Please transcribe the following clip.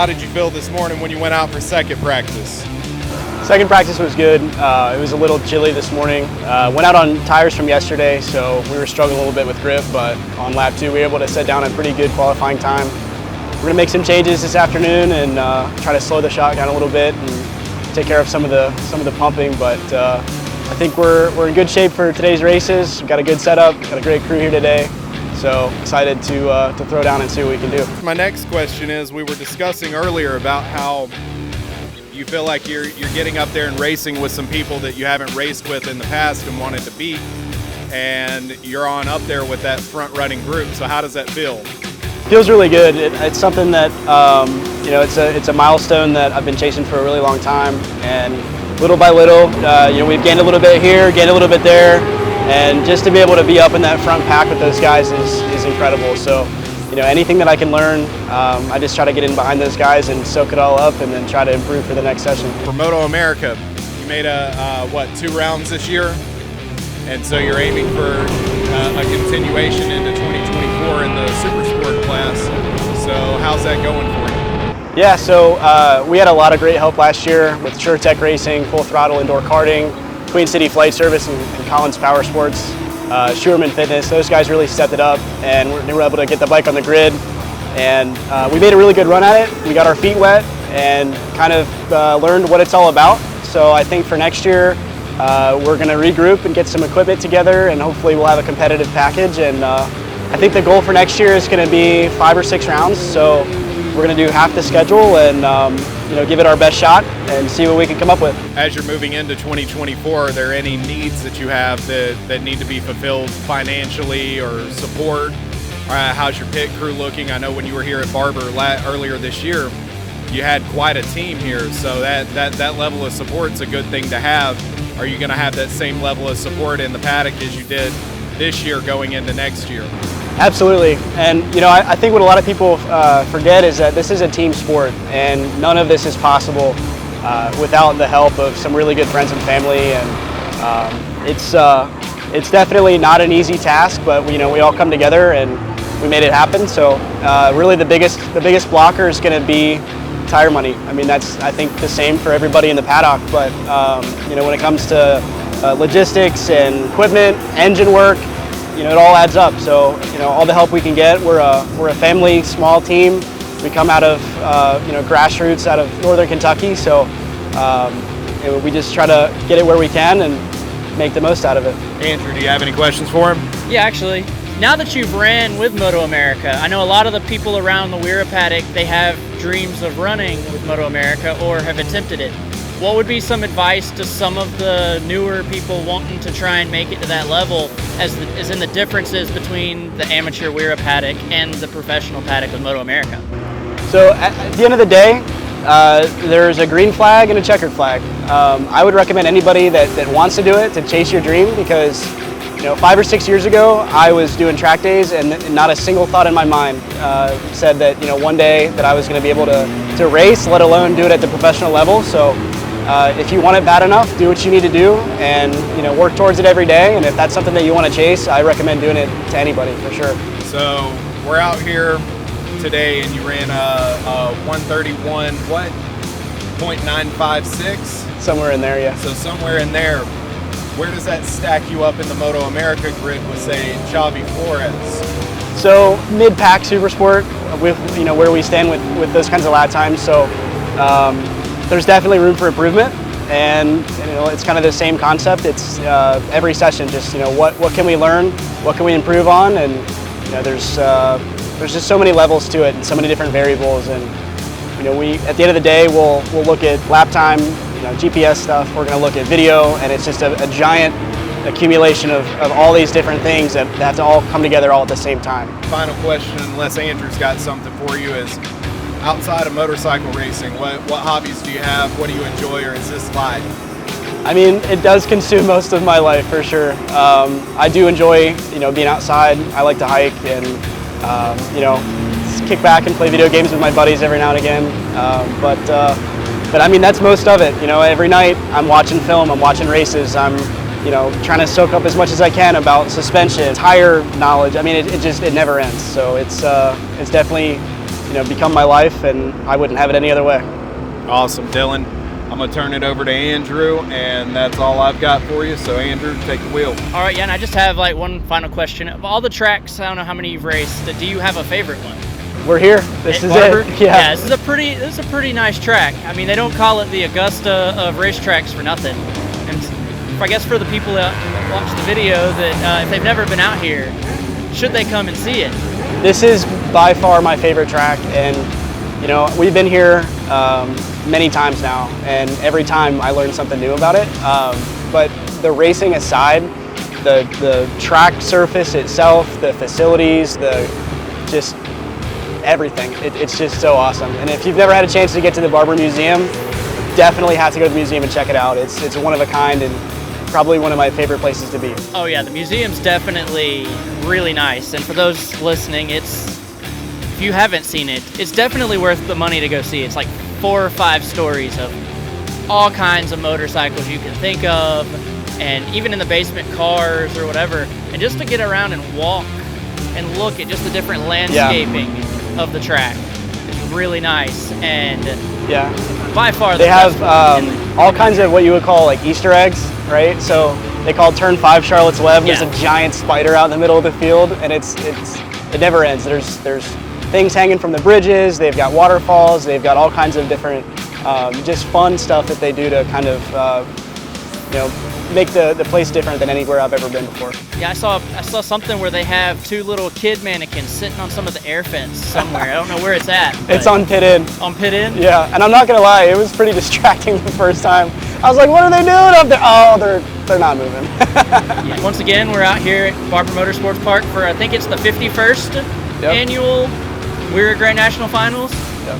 how did you feel this morning when you went out for second practice? Second practice was good. It was a little chilly this morning. Went out on tires from yesterday, so we were struggling a little bit with grip, but on lap 2 we were able to set down a pretty good qualifying time. We're going to make some changes this afternoon and try to slow the shot down a little bit and take care of some of the pumping, but I think we're in good shape for today's races. We've got a good setup, got a great crew here today, so excited to throw down and see what we can do. My next question is, we were discussing earlier about how you feel like you're getting up there and racing with some people that you haven't raced with in the past and wanted to beat, and you're on up there with that front running group. So how does that feel? Feels really good. It's something that you know, it's a milestone that I've been chasing for a really long time, and little by little, you know, we've gained a little bit here, gained a little bit there, and just to be able to be up in that front pack with those guys is incredible. So, you know, anything that I can learn, I just try to get in behind those guys and soak it all up and then try to improve for the next session. For Moto America, you made what, 2 rounds this year? And so you're aiming for a continuation into 2024 in the Super Sport class. So how's that going for you? Yeah, so we had a lot of great help last year with SureTech Racing, Full Throttle Indoor Karting, Queen City Flight Service, and Collins Power Sports. Schuerman Fitness, those guys really stepped it up, and they were able to get the bike on the grid, and we made a really good run at it. We got our feet wet and kind of learned what it's all about. So I think for next year we're going to regroup and get some equipment together, and hopefully we'll have a competitive package. And I think the goal for next year is going to be 5 or 6 rounds, so we're going to do half the schedule and you know, give it our best shot and see what we can come up with. As you're moving into 2024, are there any needs that you have that need to be fulfilled financially or support? How's your pit crew looking? I know when you were here at Barber earlier this year, you had quite a team here, so that level of support is a good thing to have. Are you going to have that same level of support in the paddock as you did this year going into next year? Absolutely, and you know, I think what a lot of people forget is that this is a team sport, and none of this is possible without the help of some really good friends and family. And it's definitely not an easy task, but you know, we all come together and we made it happen. So really, the biggest blocker is going to be tire money. I mean, that's, I think, the same for everybody in the paddock. But you know, when it comes to logistics and equipment, engine work, you know, it all adds up. So, you know, all the help we can get. We're a family, small team. We come out of, you know, grassroots out of northern Kentucky. So, you know, we just try to get it where we can and make the most out of it. Andrew, do you have any questions for him? Yeah, actually. Now that you've ran with Moto America, I know a lot of the people around the Wera paddock, they have dreams of running with Moto America or have attempted it. What would be some advice to some of the newer people wanting to try and make it to that level, as in the differences between the amateur Wera paddock and the professional paddock with Moto America? So at the end of the day, there's a green flag and a checkered flag. I would recommend anybody that wants to do it to chase your dream, because you know, 5 or 6 years ago, I was doing track days, and not a single thought in my mind said that, you know, one day that I was going to be able to race, let alone do it at the professional level. So if you want it bad enough, do what you need to do, and you know, work towards it every day. And if that's something that you want to chase, I recommend doing it to anybody for sure. So we're out here today, and you ran a 131, what, .956? Somewhere in there, yeah. So somewhere in there. Where does that stack you up in the Moto America grid with, say, Xavi Flores? So mid-pack super sport, with, you know, where we stand with those kinds of lap times. So there's definitely room for improvement, and you know, it's kind of the same concept. It's every session, just, you know, what can we learn, what can we improve on, and you know, there's just so many levels to it and so many different variables. And you know, we, at the end of the day, we'll look at lap time, you know, GPS stuff. We're going to look at video, and it's just a giant accumulation of all these different things that have to all come together all at the same time. Final question, unless Andrew's got something for you, is outside of motorcycle racing, what hobbies do you have? What do you enjoy, or is this life? I mean, it does consume most of my life for sure. I do enjoy, you know, being outside. I like to hike and you know, kick back and play video games with my buddies every now and again. But I mean, that's most of it. You know, every night I'm watching film, I'm watching races, I'm, you know, trying to soak up as much as I can about suspension, tire knowledge. I mean, it never ends. So it's definitely become my life, and I wouldn't have it any other way. Awesome, Dylan. I'm going to turn it over to Andrew, and that's all I've got for you. So, Andrew, take the wheel. All right, yeah, and I just have like one final question. Of all the tracks, I don't know how many you've raced, do you have a favorite one? We're here. This is Barber? it. Yeah. This is a pretty nice track. I mean, they don't call it the Augusta of racetracks for nothing. And I guess for the people that watch the video, that if they've never been out here, should they come and see it? This is by far my favorite track, and we've been here many times now, and every time I learn something new about it. But the racing aside, the track surface itself, the facilities, just everything. It's just so awesome. And if you've never had a chance to get to the Barber Museum, definitely have to go to the museum and check it out. It's one of a kind and probably one of my favorite places to be. Oh yeah, the museum's definitely really nice. And for those listening, if you haven't seen it, it's definitely worth the money to go see. It's like 4 or 5 stories of all kinds of motorcycles you can think of, and even in the basement, cars or whatever. And just to get around and walk and look at just the different landscaping of the track is really nice. And by far they have all kinds of what you would call like Easter eggs, right? So they call Turn 5 Charlotte's Web. There's a giant spider out in the middle of the field, and it never ends. There's things hanging from the bridges. They've got waterfalls. They've got all kinds of different just fun stuff that they do to kind of make the place different than anywhere I've ever been before. Yeah, I saw something where they have 2 little kid mannequins sitting on some of the air fence somewhere. I don't know where it's at. It's on pit in. On pit in? Yeah, and I'm not gonna lie, it was pretty distracting the first time. I was like, what are they doing up there? Oh, they're not moving. Yeah. Once again, we're out here at Barber Motorsports Park for, I think it's the 51st annual Wera Grand National Finals. Yep.